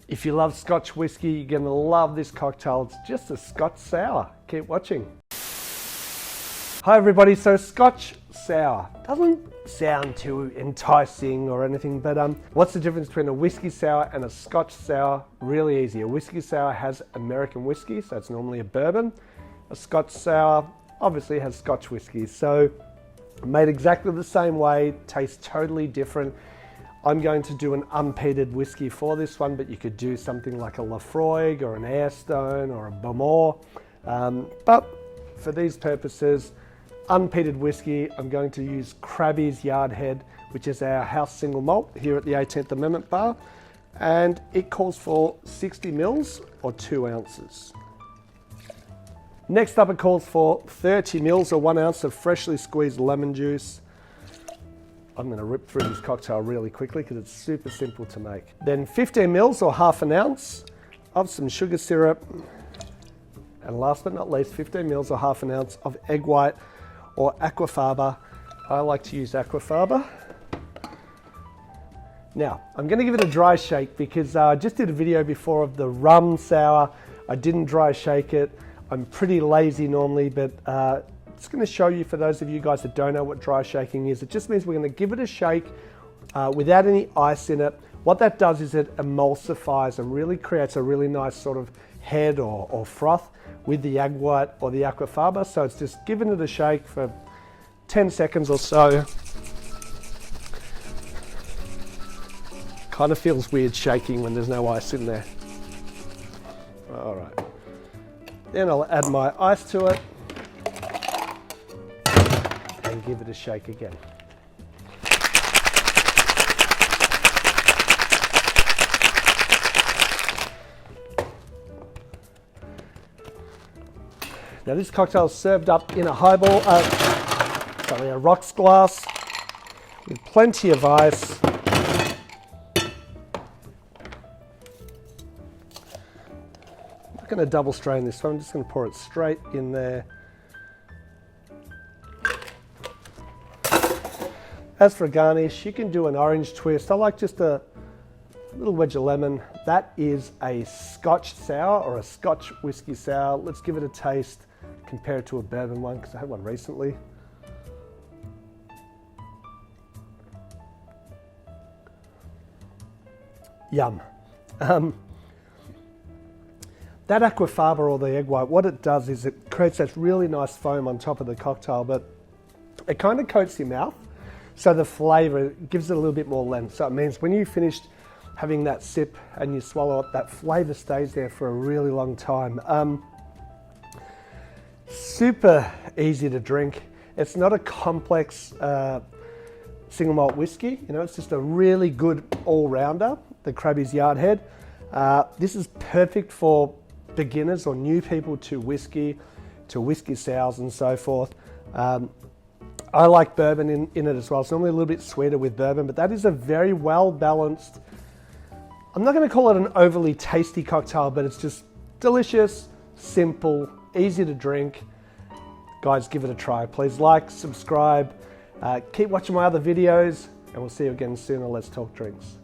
If you love Scotch whiskey, you're going to love this cocktail. It's just a Scotch Sour. Keep watching. Hi everybody, so Scotch Sour doesn't sound too enticing or anything, but what's the difference between a whiskey sour and a Scotch Sour? Really easy. A whiskey sour has American whiskey, so it's normally a bourbon. A Scotch Sour obviously has Scotch whiskey, so made exactly the same way, tastes totally different. I'm going to do an unpeated whiskey for this one, but you could do something like a Lafroig or an Airstone or a Bamor. But for these purposes, unpeated whiskey, I'm going to use Krabby's Yardhead, which is our house single malt here at the 18th Amendment Bar. And it calls for 60 mils or 2 ounces. Next up, it calls for 30 mils or 1 ounce of freshly squeezed lemon juice. I'm going to rip through this cocktail really quickly because it's super simple to make. Then 15 mils or half an ounce of some sugar syrup. And last but not least, 15 mils or half an ounce of egg white or Aqua Faba. I like to use Aqua Faba. Now, I'm going to give it a dry shake because I just did a video before of the rum sour. I didn't dry shake it. I'm pretty lazy normally, but just going to show you, for those of you guys that don't know what dry shaking is, it just means we're going to give it a shake without any ice in it. What that does is it emulsifies and really creates a really nice sort of head or froth with the egg white or the Aqua Faba. So it's just giving it a shake for 10 seconds or so. Kind of feels weird shaking when there's no ice in there. All right. Then I'll add my ice to it and give it a shake again. Now this cocktail is served up in a highball, a rocks glass with plenty of ice. I'm not going to double strain this one, I'm just going to pour it straight in there. As for a garnish, you can do an orange twist. I like just a little wedge of lemon. That is a Scotch Sour or a Scotch Whisky Sour. Let's give it a taste, compare it to a bourbon one because I had one recently. Yum. That Aqua Faba or the egg white, what it does is it creates that really nice foam on top of the cocktail, but it kind of coats your mouth. So the flavour gives it a little bit more length. So it means when you finished having that sip and you swallow it, that flavour stays there for a really long time. Super easy to drink. It's not a complex single malt whiskey. You know, it's just a really good all-rounder, the Krabby's Yardhead. This is perfect for beginners or new people to whiskey sours and so forth. I like bourbon in it as well. It's normally a little bit sweeter with bourbon, but that is a very well balanced, I'm not going to call it an overly tasty cocktail, but it's just delicious, simple, easy to drink. Guys, give it a try. Please like, subscribe, keep watching my other videos, and we'll see you again soon on Let's Talk Drinks.